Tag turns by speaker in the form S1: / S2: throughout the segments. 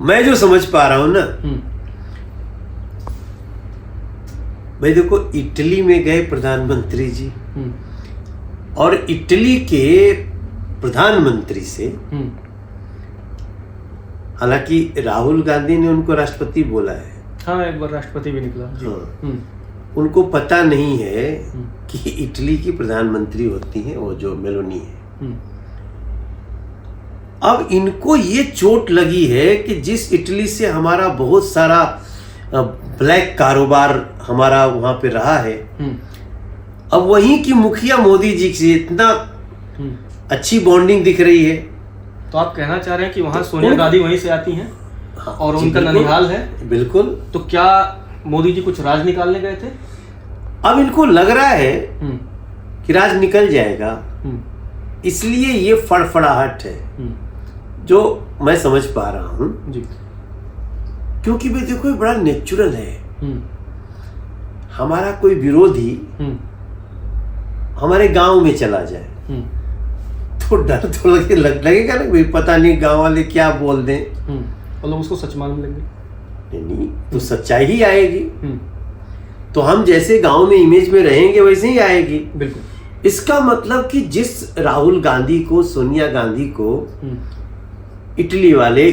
S1: मैं जो समझ पा रहा हूं ना भाई, देखो इटली में गए प्रधानमंत्री जी और इटली के प्रधानमंत्री से, हालांकि राहुल गांधी ने उनको राष्ट्रपति बोला है,
S2: हाँ एक बार राष्ट्रपति भी निकला जी।
S1: हाँ, उनको पता नहीं है कि इटली की प्रधानमंत्री होती है वो जो मेलोनी है। अब इनको ये चोट लगी है कि जिस इटली से हमारा बहुत सारा ब्लैक कारोबार हमारा वहां पे रहा है, अब वहीं की मुखिया मोदी जी से इतना अच्छी बॉन्डिंग दिख रही है।
S2: तो आप कहना चाह रहे हैं कि वहां सोनिया गांधी वहीं से आती हैं?
S1: हाँ,
S2: और उनका ननिहाल है?
S1: बिल्कुल।
S2: तो क्या मोदी जी कुछ राज निकालने गए थे?
S1: अब इनको लग रहा है कि राज निकल जाएगा, इसलिए ये फड़फड़ाहट है जो मैं समझ पा रहा हूं जी। क्योंकि भाई देखो ये बड़ा नेचुरल है, हमारा कोई विरोधी हमारे गांव में चला जाए तो डर तो लगेगा ना भाई, पता नहीं गांव वाले क्या बोल दें,
S2: मतलब उसको सच मान लेंगे।
S1: नहीं तो सच्चाई ही आएगी। तो हम जैसे गांव में इमेज में रहेंगे वैसे ही आएगी।
S2: बिल्कुल।
S1: इसका मतलब कि जिस राहुल गांधी को, सोनिया गांधी को इटली वाले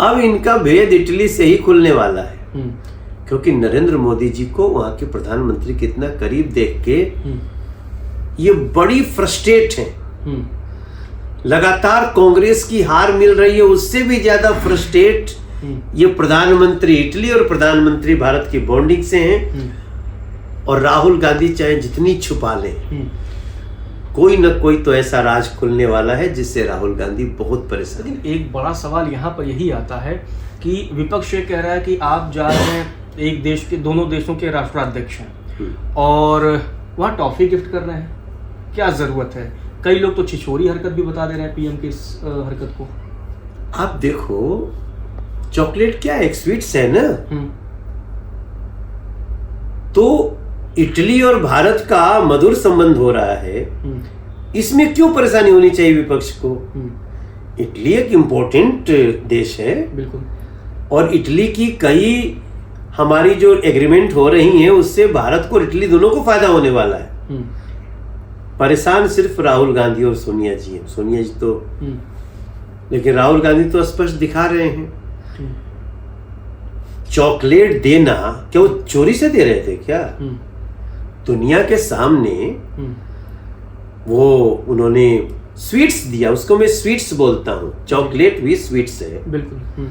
S1: अब इनका भेद इटली से ही खुलने वाला है, क्योंकि नरेंद्र मोदी जी को वहां के प्रधानमंत्री कितना करीब देख के ये बड़ी फ्रस्ट्रेट है। लगातार कांग्रेस की हार मिल रही है, उससे भी ज्यादा फ्रस्ट्रेट ये प्रधानमंत्री इटली और प्रधानमंत्री भारत की बॉन्डिंग से हैं। और राहुल गांधी चाहे जितनी छुपा लें, कोई न कोई तो ऐसा राज खुलने वाला है जिससे राहुल गांधी बहुत परेशान।
S2: लेकिन एक बड़ा सवाल यहाँ पर यही आता है कि विपक्ष ये कह रहा है कि आप जा रहे हैं एक देश के, दोनों देशों के राष्ट्राध्यक्ष हैं और वहाँ टॉफी गिफ्ट कर रहे हैं, क्या जरूरत है? कई लोग तो छिछोरी हरकत भी बता दे रहे हैं पीएम की इस हरकत को।
S1: आप देखो चॉकलेट क्या एक स्वीट्स है ना, तो इटली और भारत का मधुर संबंध हो रहा है, इसमें क्यों परेशानी होनी चाहिए विपक्ष को? इटली एक इम्पोर्टेंट देश है।
S2: बिल्कुल।
S1: और इटली की कई हमारी जो एग्रीमेंट हो रही हैं उससे भारत को और इटली दोनों को फायदा होने वाला है। परेशान सिर्फ राहुल गांधी और सोनिया जी हैं। सोनिया जी तो लेकिन राहुल गांधी तो स्पष्ट दिखा रहे हैं। चॉकलेट देना क्या वो चोरी से दे रहे थे क्या? दुनिया के सामने वो उन्होंने स्वीट्स दिया, उसको मैं स्वीट्स बोलता हूं, चॉकलेट भी स्वीट्स है।
S2: बिल्कुल।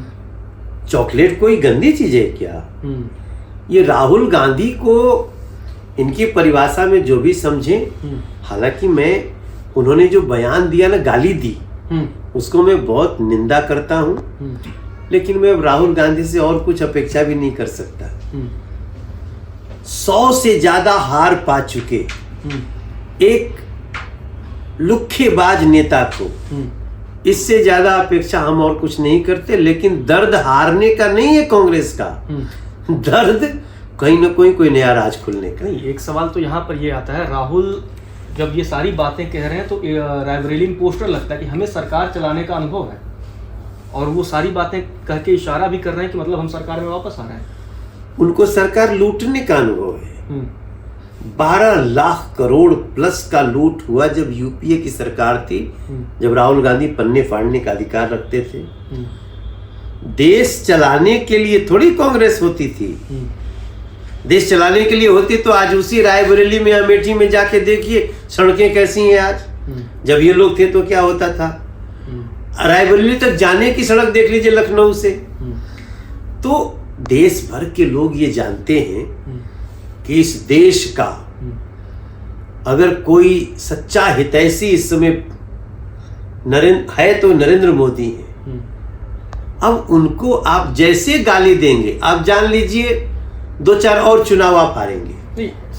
S1: चॉकलेट कोई गंदी चीज है क्या? ये राहुल गांधी को इनकी परिभाषा में जो भी समझे, हालांकि मैं उन्होंने जो बयान दिया ना, गाली दी, उसको मैं बहुत निंदा करता हूं, लेकिन मैं राहुल गांधी से और कुछ अपेक्षा भी नहीं कर सकता। 100 से ज्यादा हार पा चुके एक लुक्खेबाज नेता को इससे ज्यादा अपेक्षा हम और कुछ नहीं करते। लेकिन दर्द हारने का नहीं है कांग्रेस का, दर्द कहीं ना कोई नया राज खुलने का।
S2: नहीं, एक सवाल तो यहाँ पर ये आता है, राहुल जब ये सारी बातें कह रहे हैं तो रायबरेली में पोस्टर लगता है कि हमें सरकार चलाने का अनुभव है, और वो सारी बातें कह के इशारा भी कर रहे हैं कि मतलब हम सरकार में वापस आ रहे हैं।
S1: उनको सरकार लूटने का अनुभव है। 12 लाख करोड़ प्लस का लूट हुआ जब यूपीए की सरकार थी, जब राहुल गांधी पन्ने फाड़ने का अधिकार रखते थे। देश चलाने के लिए थोड़ी कांग्रेस होती थी, देश चलाने के लिए होती तो आज उसी रायबरेली में, अमेठी में जाके देखिए सड़कें कैसी हैं आज। जब ये लोग थे तो क्या होता था? रायबरेली तक जाने की सड़क देख लीजिए लखनऊ से। तो देश भर के लोग ये जानते हैं कि इस देश का अगर कोई सच्चा हितैषी इस समय है तो नरेंद्र मोदी है। अब उनको आप जैसे गाली देंगे, आप जान लीजिए 2-4 और चुनाव आप हारेंगे।